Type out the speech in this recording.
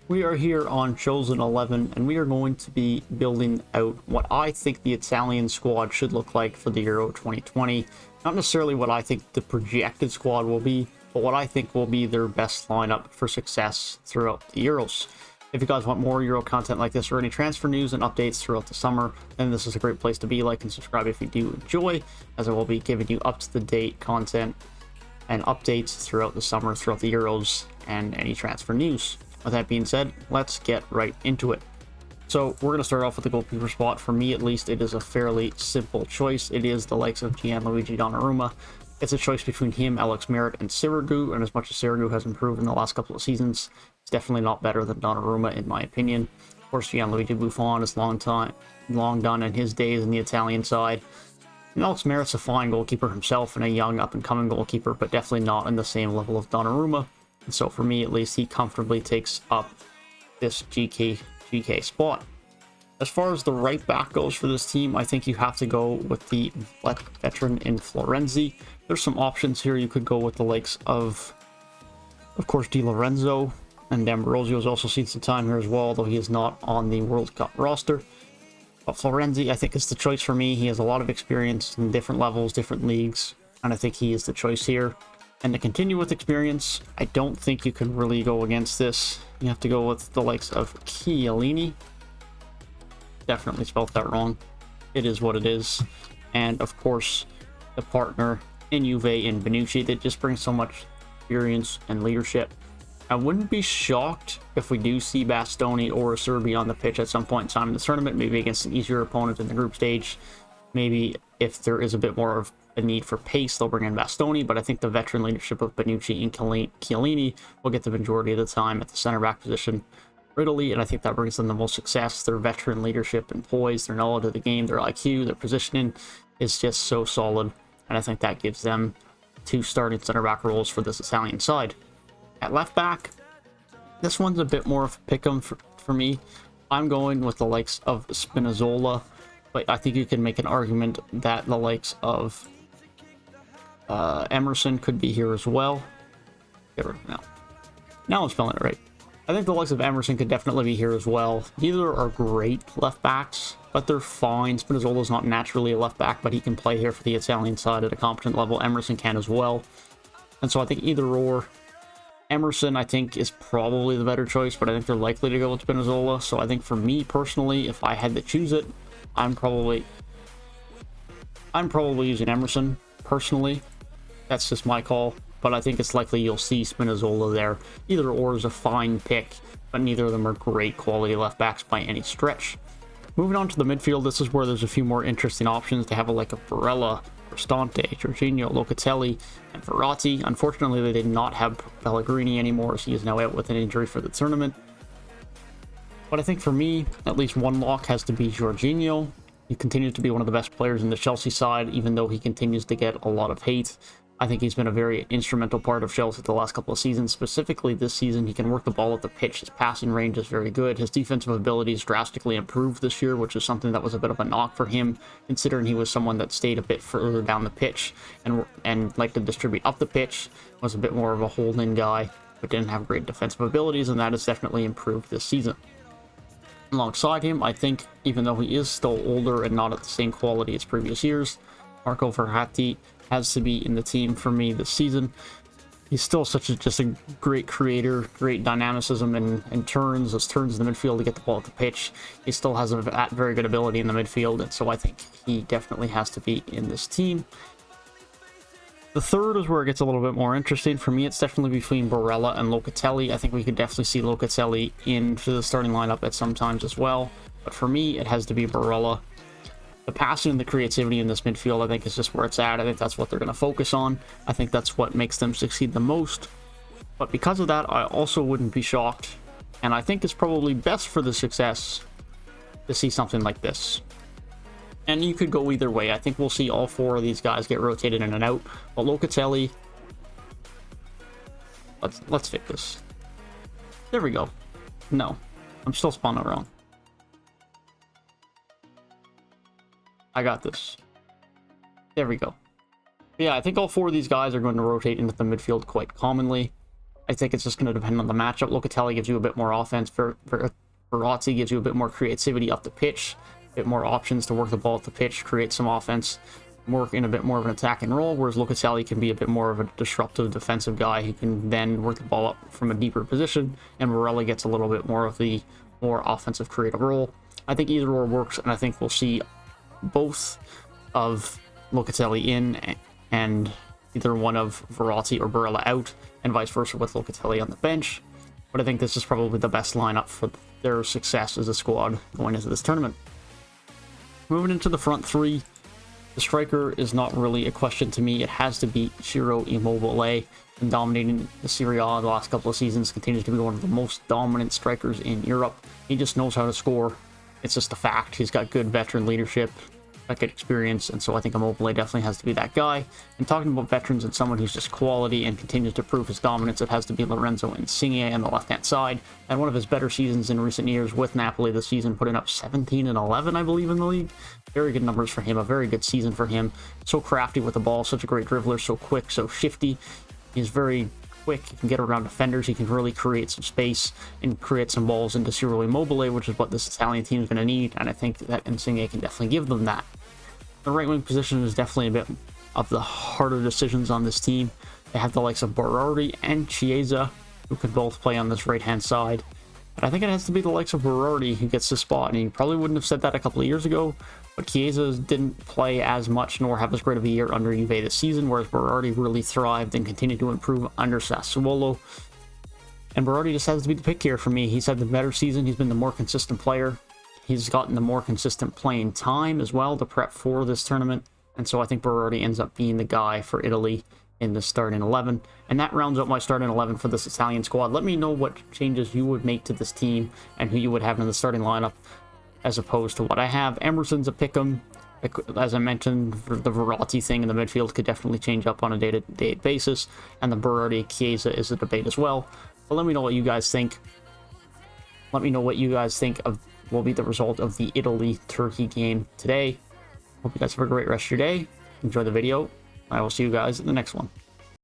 We are here on Chosen 11, and we are going to be building out what I think the Italian squad should look like for the Euro 2020. Not necessarily what I think the projected squad will be, but what I think will be their best lineup for success throughout the Euros. If you guys want more Euro content like this or any transfer news and updates throughout the summer, then this is a great place to be. Like and subscribe if you do enjoy, as I will be giving you up-to-the-date content and updates throughout the summer, throughout the Euros, and any transfer news. With that being said, let's get right into it. So we're going to start off with the goalkeeper spot. For me, at least, it is a fairly simple choice. It is the likes of Gianluigi Donnarumma. It's a choice between him, Alex Merritt, and Sirigu, and as much as Sirigu has improved in the last couple of seasons, it's definitely not better than Donnarumma, in my opinion. Of course, Gianluigi Buffon is long done in his days in the Italian side. And Alex Merritt's a fine goalkeeper himself and a young up-and-coming goalkeeper, but definitely not in the same level of Donnarumma. And so for me, at least, he comfortably takes up this GK spot. As far as the right back goes for this team, I think you have to go with the veteran in Florenzi. There's some options here. You could go with the likes of course, Di Lorenzo, and D'Ambrosio has also seen some time here as well, though he is not on the World Cup roster. But Florenzi, I think, is the choice for me. He has a lot of experience in different levels, different leagues, and I think he is the choice here. And to continue with experience, I don't think you can really go against this. You have to go with the likes of Chiellini. Definitely spelled that wrong. It is what it is. And of course, the partner in Juve in Bonucci that just brings so much experience and leadership. I wouldn't be shocked if we do see Bastoni or Acerbi on the pitch at some point in time in the tournament, maybe against an easier opponent in the group stage. Maybe if there is a bit more of a need for pace, they'll bring in Bastoni, but I think the veteran leadership of Bonucci and Chiellini will get the majority of the time at the center back position for Italy, and I think that brings them the most success. Their veteran leadership and poise, their knowledge of the game, their IQ, their positioning is just so solid, and I think that gives them two starting center back roles for this Italian side. At left back, this one's a bit more of a pick'em for me. I'm going with the likes of Spinazzola, but I think you can make an argument that the likes of Emerson could be here as well. Now I'm spelling it right. I think the likes of Emerson could definitely be here as well. Neither are great left backs, but they're fine. Spinazzola's not naturally a left back, but he can play here for the Italian side at a competent level. Emerson can as well. And so I think either or. Emerson, I think, is probably the better choice, but I think they're likely to go with Spinazzola. So I think for me personally, if I had to choose it, I'm probably using Emerson personally. That's just my call, but I think it's likely you'll see Spinazzola there. Either or is a fine pick, but neither of them are great quality left backs by any stretch. Moving on to the midfield, this is where there's a few more interesting options. They have like a Barella, Cristante, Jorginho, Locatelli, and Verratti. Unfortunately, they did not have Pellegrini anymore, so he is now out with an injury for the tournament. But I think for me, at least one lock has to be Jorginho. He continues to be one of the best players in the Chelsea side, even though he continues to get a lot of hate. I think he's been a very instrumental part of Chelsea the last couple of seasons. Specifically this season, he can work the ball at the pitch. His passing range is very good. His defensive abilities drastically improved this year, which is something that was a bit of a knock for him, considering he was someone that stayed a bit further down the pitch and liked to distribute up the pitch, was a bit more of a hold-in guy, but didn't have great defensive abilities, and that has definitely improved this season. Alongside him, I think, even though he is still older and not at the same quality as previous years, Marco Verratti has to be in the team for me this season. He's still just a great creator, great dynamicism and turns in the midfield to get the ball at the pitch. He still has a very good ability in the midfield, and so I think he definitely has to be in this team. The third is where it gets a little bit more interesting. For me, it's definitely between Barella and Locatelli. I think we could definitely see Locatelli into the starting lineup at some times as well, but for me, it has to be Barella. The passing and the creativity in this midfield, I think, is just where it's at. I think that's what they're going to focus on. I think that's what makes them succeed the most. But because of that, I also wouldn't be shocked, and I think it's probably best for the success to see something like this. And you could go either way. I think we'll see all four of these guys get rotated in and out. But Locatelli, let's fix this. There we go. No, I'm still spelling it wrong. I got this. There we go. Yeah, I think all four of these guys are going to rotate into the midfield quite commonly. I think it's just going to depend on the matchup. Locatelli gives you a bit more offense. Verratti gives you a bit more creativity up the pitch, a bit more options to work the ball up the pitch, create some offense, work in a bit more of an attacking role, whereas Locatelli can be a bit more of a disruptive defensive guy. He can then work the ball up from a deeper position, and Barella gets a little bit more of the more offensive creative role. I think either or works, and I think we'll see both of Locatelli in and either one of Verratti or Barella out, and vice versa with Locatelli on the bench. But I think this is probably the best lineup for their success as a squad going into this tournament. Moving into the front three, the striker is not really a question to me. It has to be Ciro Immobile. Been dominating the Serie A the last couple of seasons, continues to be one of the most dominant strikers in Europe. He just knows how to score. It's just a fact. He's got good veteran leadership, got good experience, and so I think Immobile definitely has to be that guy. And talking about veterans and someone who's just quality and continues to prove his dominance, it has to be Lorenzo Insigne on the left-hand side. And one of his better seasons in recent years with Napoli this season, putting up 17 and 11, I believe, in the league. Very good numbers for him, a very good season for him. So crafty with the ball, such a great dribbler, so quick, so shifty. He's very quick, he can get around defenders, he can really create some space and create some balls into Ciro Immobile, which is what this Italian team is going to need, and I think that Insigne can definitely give them that. The right wing position is definitely a bit of the harder decisions on this team. They have the likes of Berardi and Chiesa, who could both play on this right hand side. But I think it has to be the likes of Berardi who gets the spot, and he probably wouldn't have said that a couple of years ago, but Chiesa didn't play as much nor have as great of a year under Juve this season, whereas Berardi really thrived and continued to improve under Sassuolo. And Berardi just has to be the pick here for me. He's had the better season, he's been the more consistent player. He's gotten the more consistent playing time as well to prep for this tournament. And so I think Berardi ends up being the guy for Italy in the starting 11. And that rounds up my starting 11 for this Italian squad. Let me know what changes you would make to this team and who you would have in the starting lineup as opposed to what I have. Emerson's a pick'em. As I mentioned, the Verratti thing in the midfield could definitely change up on a day-to-day basis. And the Berardi-Chiesa is a debate as well. But let me know what you guys think. Let me know what you guys think of will be the result of the Italy-Turkey game today. Hope you guys have a great rest of your day. Enjoy the video. I will see you guys in the next one.